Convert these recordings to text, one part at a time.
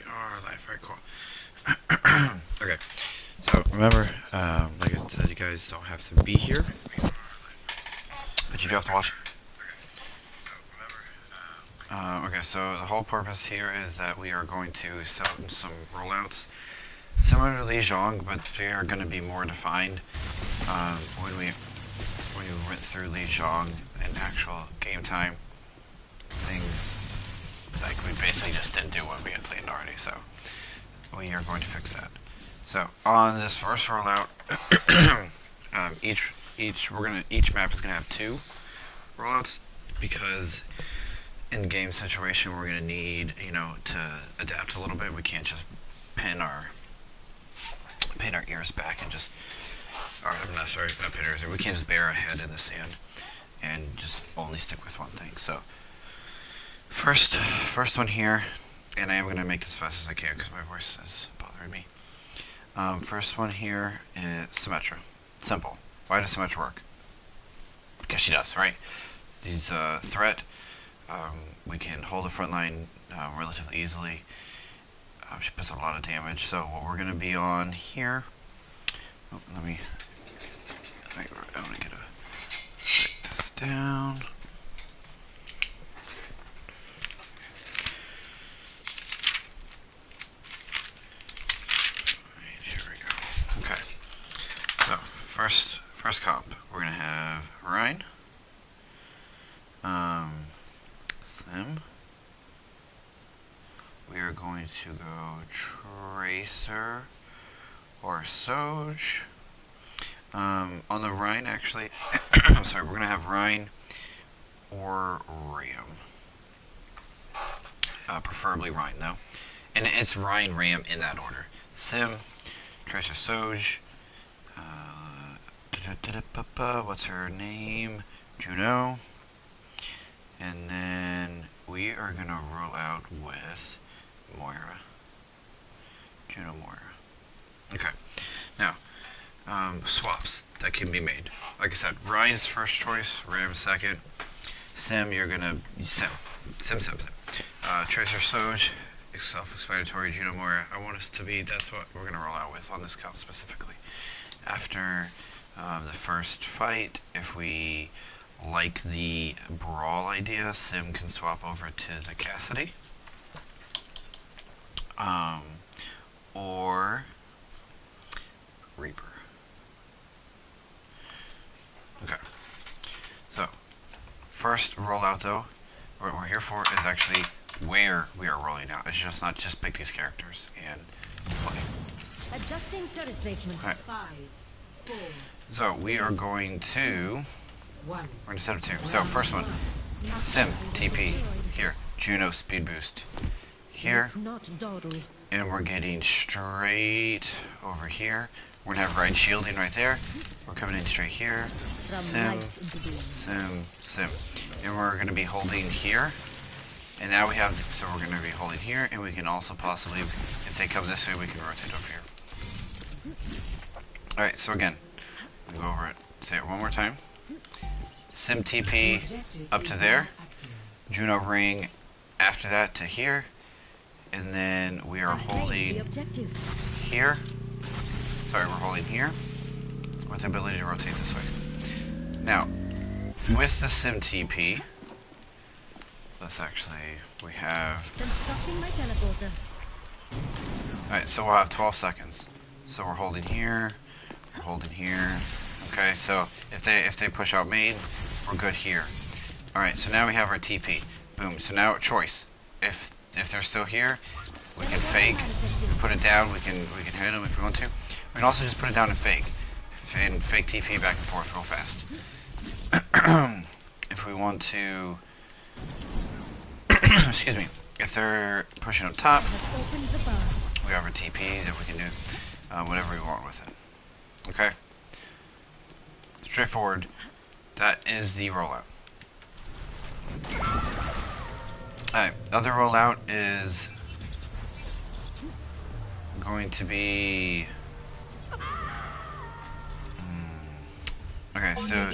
are live. Very cool. Okay. So remember, like I said, you guys don't have to be here, but you do have to watch. Okay, so the whole purpose here is that we are going to set up some rollouts similar to Lijiang, but they are going to be more defined. When we went through Lijiang in actual game time, things like we basically just didn't do what we had planned already. So we are going to fix that. So on this first rollout, each map is gonna have 2 rollouts because in game situation we're gonna need to adapt a little bit. We can't just pin our ears back and just. Or, I'm not sorry, not pin our ears. We can't just bury our head in the sand and just only stick with one thing. So first one here, and I am gonna make this as fast as I can because my voice is bothering me. First one here is Symmetra. Simple. Why does Symmetra work? Because she does, right? She's a threat. We can hold the front line relatively easily. She puts a lot of damage. So what we're going to be on here... Oh, let me... Wait, I'm going to get write this down. Okay, so first comp, we're gonna have Rhine, Sim. We are going to go Tracer or Soj. On the Rhine, actually, I'm sorry, we're gonna have Rhine or Ram. Preferably Rhine though, and it's Rhine, Ram in that order. Sim, Tracer, Soj. What's her name? Juno. And then we are gonna roll out with Moira. Juno Moira. Okay. Now, swaps that can be made. Like I said, Ryan's first choice, Ram second. Sim, you're gonna Sim. Tracer Soj, self-explanatory. Juno Moira. I want us to be. That's what we're gonna roll out with on this comp specifically. After the first fight, if we like the brawl idea, Sim can swap over to the Cassidy. Or Reaper. Okay. So, first rollout though, what we're here for is actually where we are rolling out. It's just not just pick these characters and play. Adjusting turret placement. Right. 5, 4. So we are going to. We're going to set up 2. So first one, Sim TP here, Juno speed boost here, and we're getting straight over here. We're gonna have Ride shielding right there. We're coming in straight here. Sim, and we're gonna be holding here. And now we have, so we're gonna be holding here, and we can also possibly, if they come this way, we can rotate over here. All right, so again, we go over it. Say it one more time. Sim TP up to there. Juno ring after that to here. And then we are holding here. Sorry, we're holding here with the ability to rotate this way. Now, with the Sim TP, let's actually, we have... Alright, so we'll have 12 seconds. So we're holding here, we're holding here. Okay, so if they push out main, we're good here. Alright, so now we have our TP. Boom. So now choice. If they're still here, we can fake. We put it down. We can hit them if we want to. We can also just put it down and fake TP back and forth real fast. If we want to, excuse me. If they're pushing up top, we have our TP that we can do whatever we want with it. Okay. Straightforward. That is the rollout. Alright, other rollout is going to be... Okay, so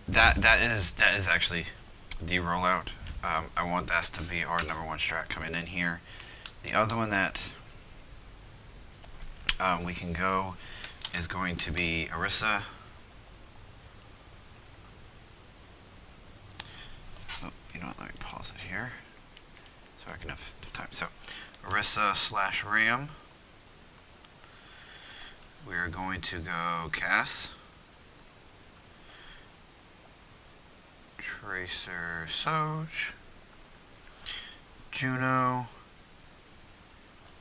that is actually the rollout. I want that to be our number one strat coming in here. The other one that we can go is going to be Orisa. Oh, you know what? Let me pause it here so I can have time. So, Orisa / Ram. We're going to go Cass, Tracer, Soj, Juno,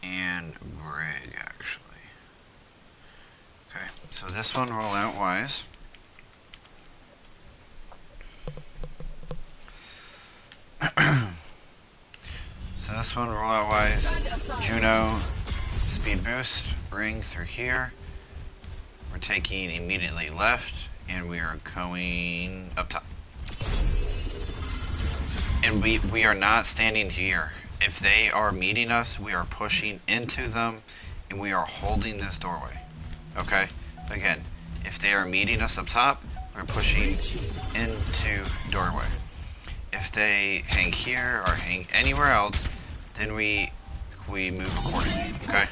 and Brig, actually. Okay, so this one rollout wise. So this one rollout wise, Juno, speed boost, ring through here. We're taking immediately left, and we are going up top. And we are not standing here. If they are meeting us, we are pushing into them, and we are holding this doorway. Okay? Again, if they are meeting us up top, we're pushing into doorway. If they hang here or hang anywhere else, then we move accordingly. Okay?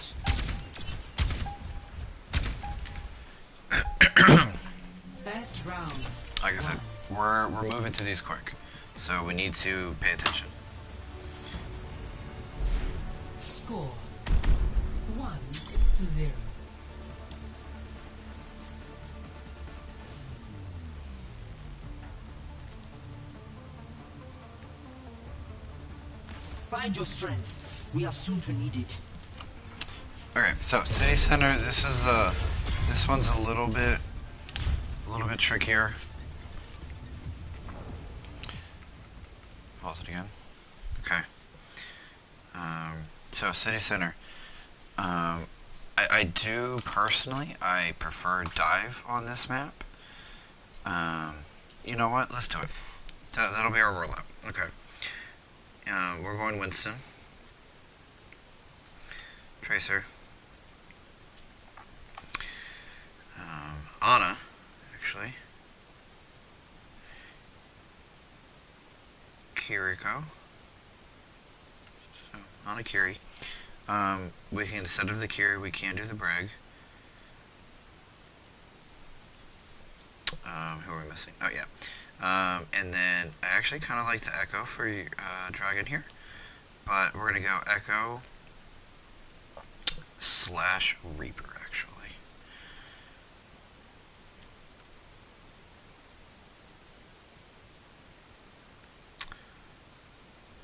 Best round. Like I said, we're moving to these quick, so we need to pay attention. Score 1-0. Find your strength. We are soon to need it. Okay, so City Center. This one's a little bit trickier. Pause it again. Okay. So City Center. I do personally. I prefer dive on this map. You know what? Let's do it. That'll be our rollout. Okay. We're going Winston. Tracer. Ana, actually. Kiriko. So, Ana Kiri. We can, instead of the Kiri, we can do the Brig. Who are we missing? Oh, yeah. And then I actually kind of like the Echo for Dragon here. But we're going to go Echo / Reaper, actually.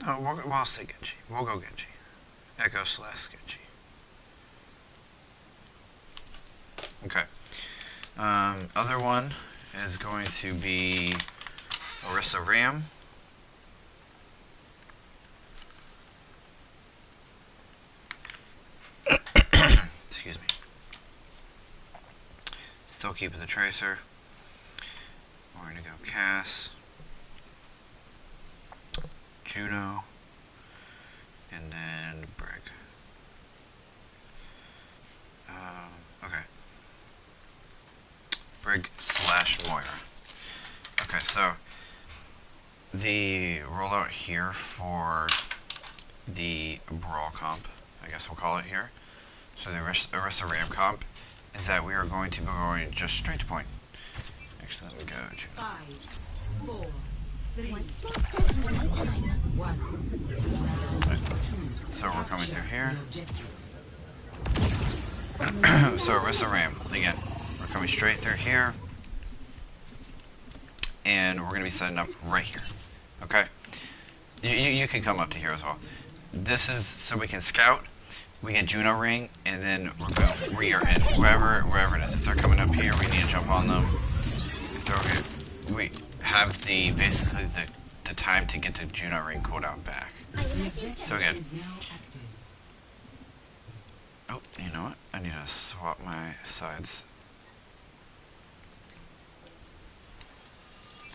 No, we'll say Genji. We'll go Genji. Echo / Genji. Okay. Other one is going to be Orisa Ram. Excuse me. Still keeping the Tracer. We're going to go Cass, Juno, and then Brig. Okay. Brig / Moira. Okay, so the rollout here for the Brawl comp, I guess we'll call it here. So the Orisa Ram comp is that we are going to be going just straight to point. Actually, let me go to 5, 4, 3, One small step at a time. 1. So we're coming through here. So Orisa Ram, again, we're coming straight through here. And we're going to be setting up right here. Okay? You can come up to here as well. This is so we can scout. We get Juno ring, and then we are in wherever it is. If they're coming up here, we need to jump on them. If they're okay, we have basically the time to get the Juno ring cooldown back. So again, oh, you know what? I need to swap my sides.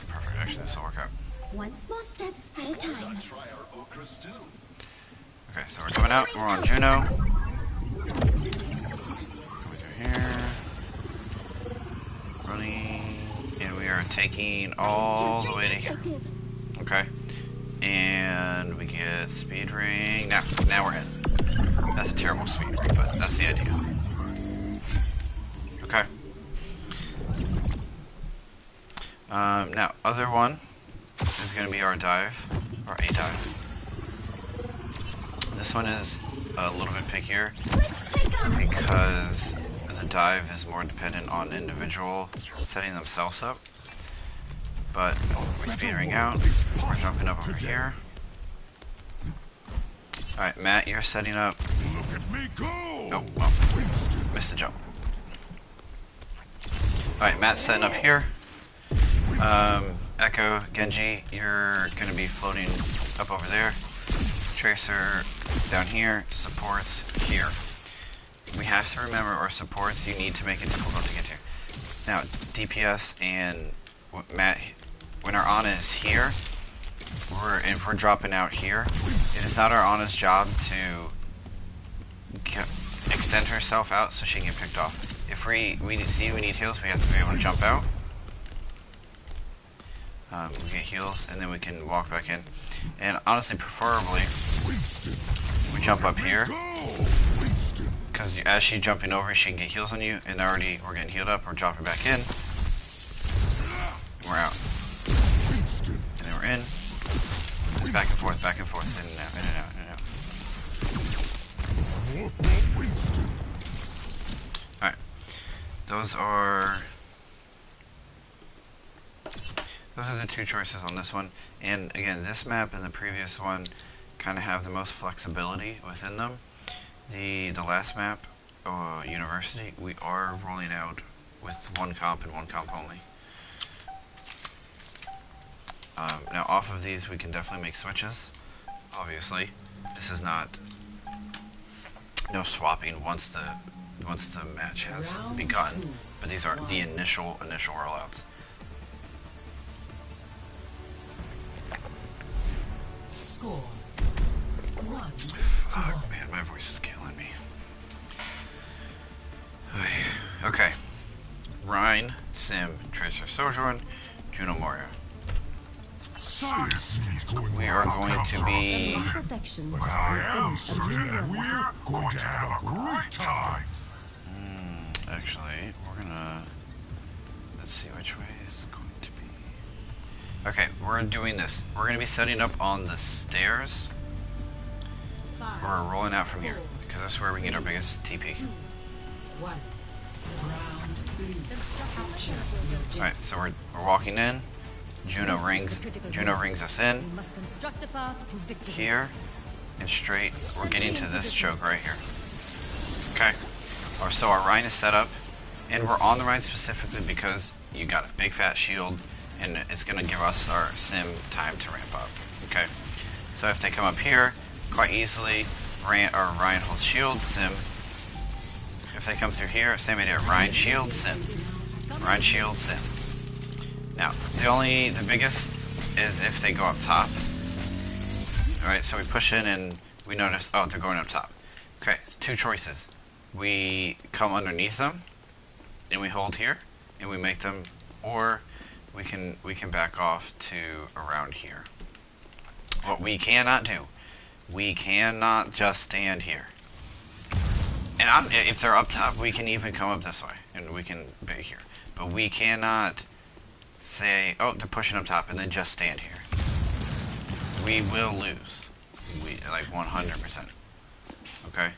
Perfect. Actually, this will work out. One small step at a time. Okay, so we're coming out. We're on Juno. Coming through here. Running. And we are taking all the way to here. Okay. And we get speed ring. Now we're in. That's a terrible speed ring, but that's the idea. Okay. Now, other one is going to be our dive, or a dive. This one is a little bit pickier because the dive is more dependent on individual setting themselves up. But we're speeding out. We're jumping up over here. Alright, Matt, you're setting up. Oh, well, missed the jump. Alright, Matt's setting up here. Echo, Genji, you're going to be floating up over there. Tracer down here. Supports here. We have to remember our supports, you need to make it difficult to get to. Now, DPS and Matt, when our Ana is here, if we're dropping out here, it is not our Ana's job to extend herself out so she can get picked off. If we see we need heals, we have to be able to jump out. We get heals, and then we can walk back in. And honestly, preferably, we jump up here. Because as she's jumping over, she can get heals on you, and already we're getting healed up. We're dropping back in. And we're out. And then we're in. Just back and forth, in and out, in and out, in and out. Alright. Those are the two choices on this one. And again, this map and the previous one kind of have the most flexibility within them. The last map, University, we are rolling out with one comp and one comp only. Now off of these we can definitely make switches. Obviously, this is not no swapping once the match has begun, but these are the initial rollouts. Score 1. Fuck, man, my voice is killing me. Okay. Rhine, Sim, Tracer Sojourn, Juno Moria. We are going to be... Protection. But I am certain that we're going to have a great time. Actually, we're gonna... Let's see which way is going to be... Okay, we're doing this. We're gonna be setting up on the stairs. We're rolling out from here, because that's where we get our biggest TP. 1. Round 3. Alright, so we're walking in. Juno rings us in here and straight. We're getting to this choke right here. Okay, so our Rhine is set up, and we're on the Rhine specifically because you got a big fat shield, and it's gonna give us our Sim time to ramp up. Okay, so if they come up here, quite easily, Rhine holds shield, Sim. If they come through here, same idea. Rhine shield, Sim. Rhine shield, Sim. Now, the biggest is if they go up top. Alright, so we push in and we notice, oh, they're going up top. Okay, two choices. We come underneath them, and we hold here, and we make them, or we can back off to around here. What we cannot do, we cannot just stand here. And if they're up top, we can even come up this way, and we can be here. But we cannot say, oh, they're pushing up top, and then just stand here. We will lose. Like 100%. Okay?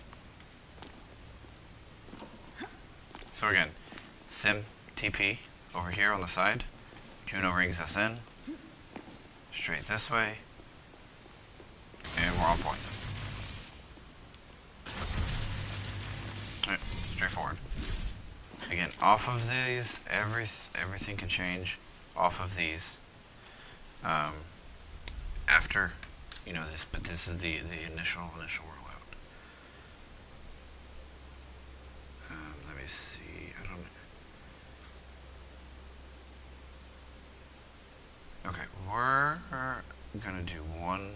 So again, Sim, TP, over here on the side. Juno rings us in. Straight this way. And we're on point. Alright, straightforward. Again, off of these, everything can change off of these. After, this, but this is the initial rollout. Let me see, I don't... Okay, we're gonna do one...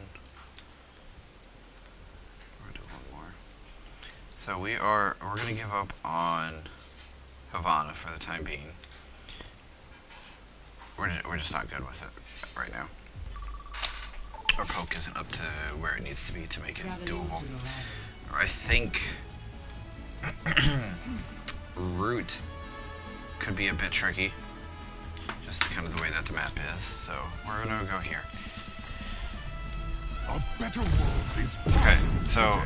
We're gonna do one more. So we're gonna give up on Havana for the time being. We're just not good with it right now. our poke isn't up to where it needs to be to make it Traveling doable. to the rival. I think root could be a bit tricky, just kind of the way that the map is. So we're gonna go here. A better world is Okay, possible so today.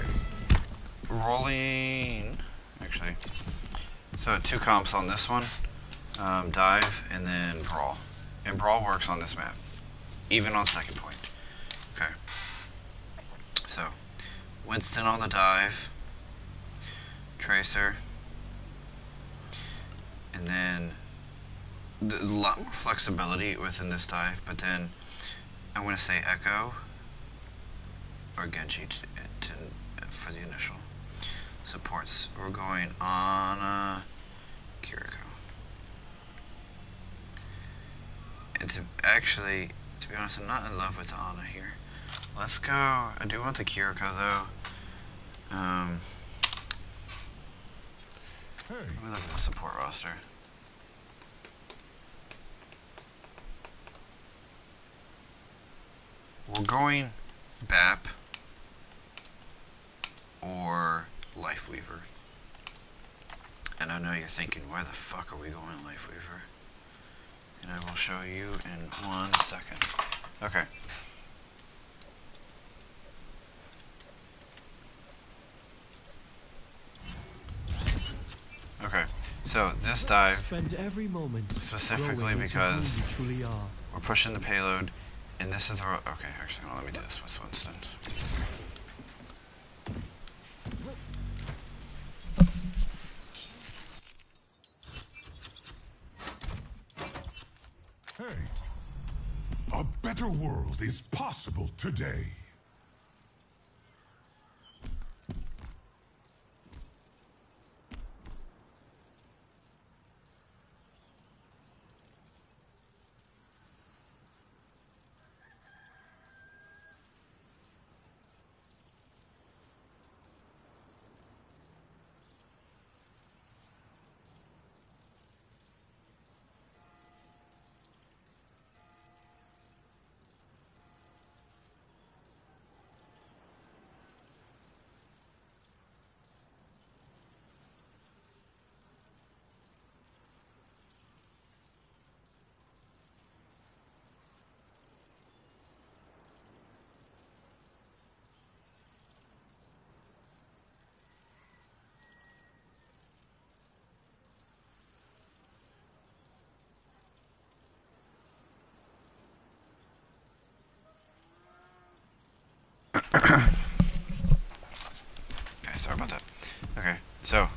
rolling. Actually, so 2 comps on this one, dive and then brawl, and brawl works on this map, even on second point. Okay, so Winston on the dive, Tracer, and then a lot more flexibility within this dive, but then I'm going to say Echo or Genji for the initial supports. We're going on Kiriko. And to be honest, I'm not in love with the Ana here. Let's go. I do want the Kiriko though. Hey, Let me look at the support roster. We're going BAP or Lifeweaver. And I know you're thinking, why the fuck are we going Lifeweaver? And I will show you in 1 second. Okay. Okay, so this dive, Spend every moment specifically growing into because who you truly are. we're pushing the payload, and this is the okay, actually, let me do this with Winston. hey. A better world is possible today. Okay, sorry about that. Okay, so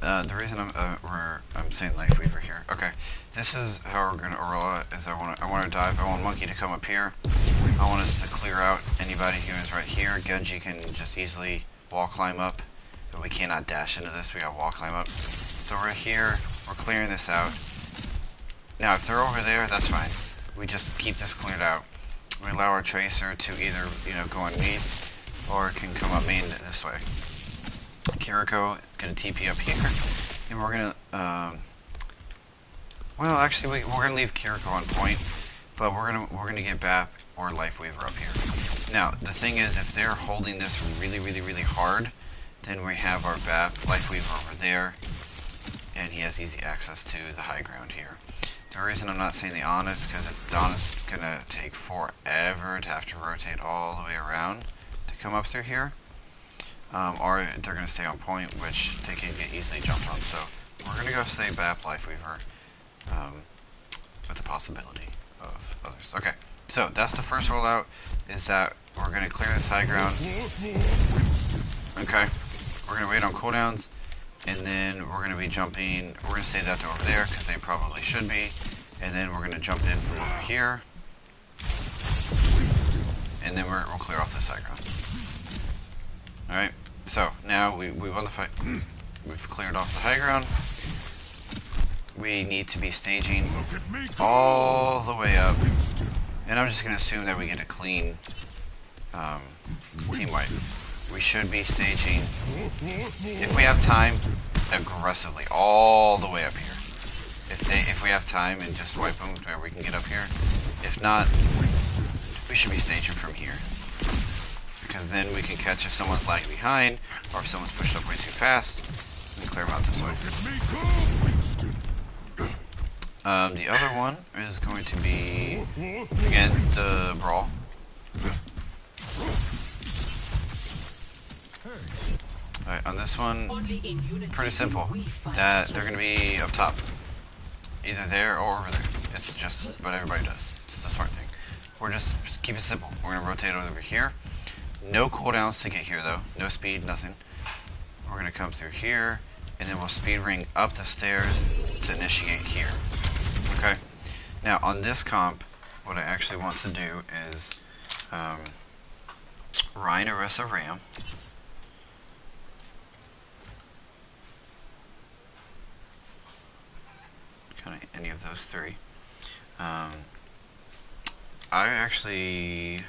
the reason I'm saying Lifeweaver here. Okay, this is how we're gonna roll it. Is I want to dive. I want Monkey to come up here. I want us to clear out anybody who is right here. Genji can just easily wall climb up, but we cannot dash into this. We got wall climb up. So we're here. We're clearing this out. Now, if they're over there, that's fine. We just keep this cleared out. We allow our Tracer to either, go underneath, or it can come up main this way. Kiriko is going to TP up here, and we're going to, well, actually, we're going to leave Kiriko on point, but we're going to get BAP or Lifeweaver up here. Now, the thing is, if they're holding this really, really, really hard, then we have our BAP, Lifeweaver over there, and he has easy access to the high ground here. The reason I'm not saying the Honest, because the Honest is going to take forever to have to rotate all the way around to come up through here. Or they're going to stay on point, which they can get easily jumped on. So we're going to go say BAP, Lifeweaver, with the possibility of others. Okay, so that's the first rollout, is that we're going to clear this high ground. Okay, we're going to wait on cooldowns. And then we're going to be jumping, we're going to say that to over there, because they probably should be. And then we're going to jump in from over here. And then we'll clear off this high ground. Alright, so now we won the fight. We've cleared off the high ground. We need to be staging all the way up. And I'm just going to assume that we get a clean team wipe. We should be staging, if we have time, aggressively all the way up here. If we have time and just wipe them where we can get up here. If not, we should be stationed from here. Because then we can catch if someone's lagging behind, or if someone's pushed up way too fast. We can clear them out this way. Let me go, Winston. The other one is going to be, again, the brawl. Alright, on this one, pretty simple. That they're going to be up top. Either there or over there. It's just what everybody does. It's the smart thing. We're just keep it simple. We're going to rotate over here. No cooldowns to get here though. No speed, nothing. We're going to come through here, and then we'll speed ring up the stairs to initiate here. Okay? Now on this comp, what I actually want to do is Ryan, Orisa, Ram. Kind of any of those three. I actually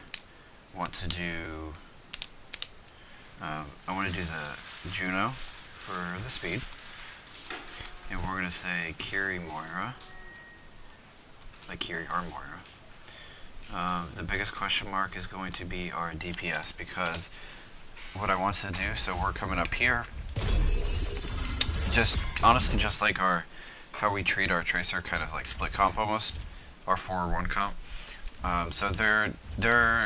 want to do I want to do the Juno for the speed, and we're going to say Kiri Moira, like Kiri or Moira. The biggest question mark is going to be our DPS, because what I want to do, so we're coming up here, just honestly just like our how we treat our Tracer, kind of like split comp almost, our 4-1 comp. So they're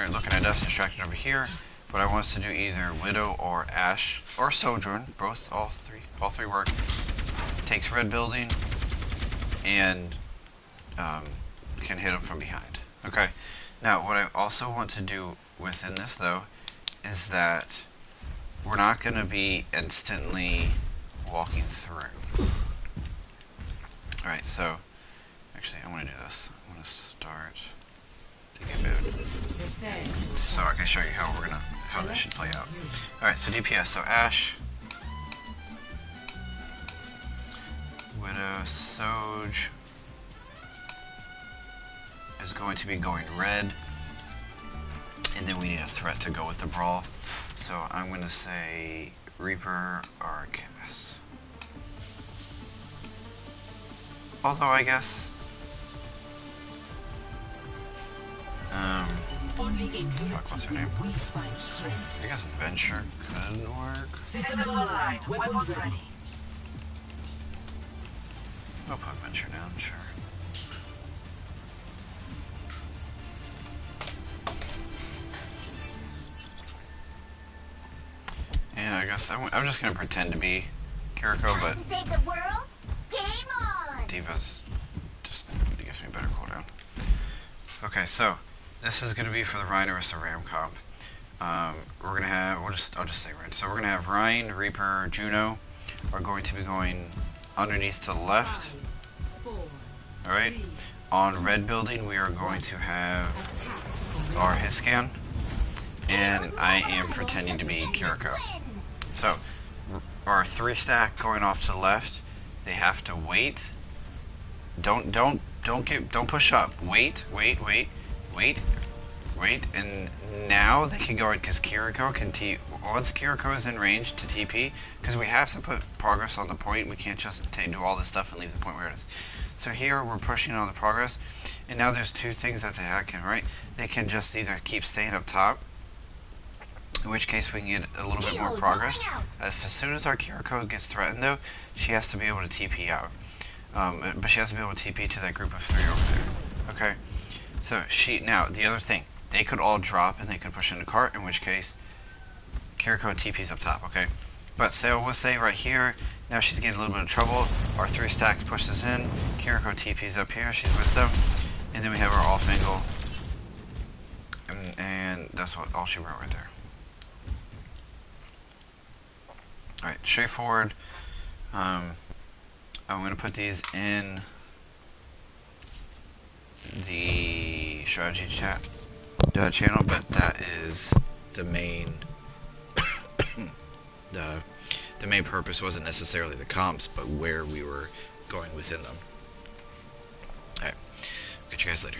looking at us distracted over here, but I want us to do either Widow or Ashe or Sojourn, both, all three work. Takes red building and can hit them from behind. Okay. Now what I also want to do within this though is that we're not going to be instantly walking through. Alright, so actually I want to do this. I want to start to get bad, so I can show you how this should play out. Alright, so DPS, so Ashe, Widow, Soj is going to be going red, and then we need a threat to go with the brawl. So I'm going to say Reaper or Cass. Although I guess fuck, what's her name? I guess Venture could work. Systems online. Weapons ready. I'll put Venture down, sure. And I guess I'm just gonna pretend to be Kiriko, but To save the world? Game on! Diva's just gives me better cooldown. Okay, so this is gonna be for the Ryan Orisa Ram comp. We're gonna have I'll just say Ryan. So we're gonna have Ryan, Reaper, Juno are going to be going underneath to the left. Alright. On red building we are going to have our Hiscan, and I am pretending to be Kiriko. So our 3 stack going off to the left, they have to wait. Don't push up. Wait, and now they can go in, because Kiriko can once Kiriko is in range to TP, because we have to put progress on the point. We can't just do all this stuff and leave the point where it is. So here we're pushing on the progress, and now there's 2 things that they can, right? They can just either keep staying up top, in which case we can get a little bit more progress. As soon as our Kiriko gets threatened though, she has to be able to TP out. But she has to be able to TP to that group of 3 over there. Okay? So now the other thing, they could all drop and they could push into cart, in which case Kiriko TP's up top, okay? But so we'll stay right here. Now she's getting a little bit of trouble. Our 3 stacks pushes in. Kiriko TP's up here, she's with them. And then we have our off angle. And that's all she wrote right there. Alright, straightforward. I'm going to put these in the strategy chat channel, but that is the main the main purpose wasn't necessarily the comps, but where we were going within them. Alright, catch you guys later.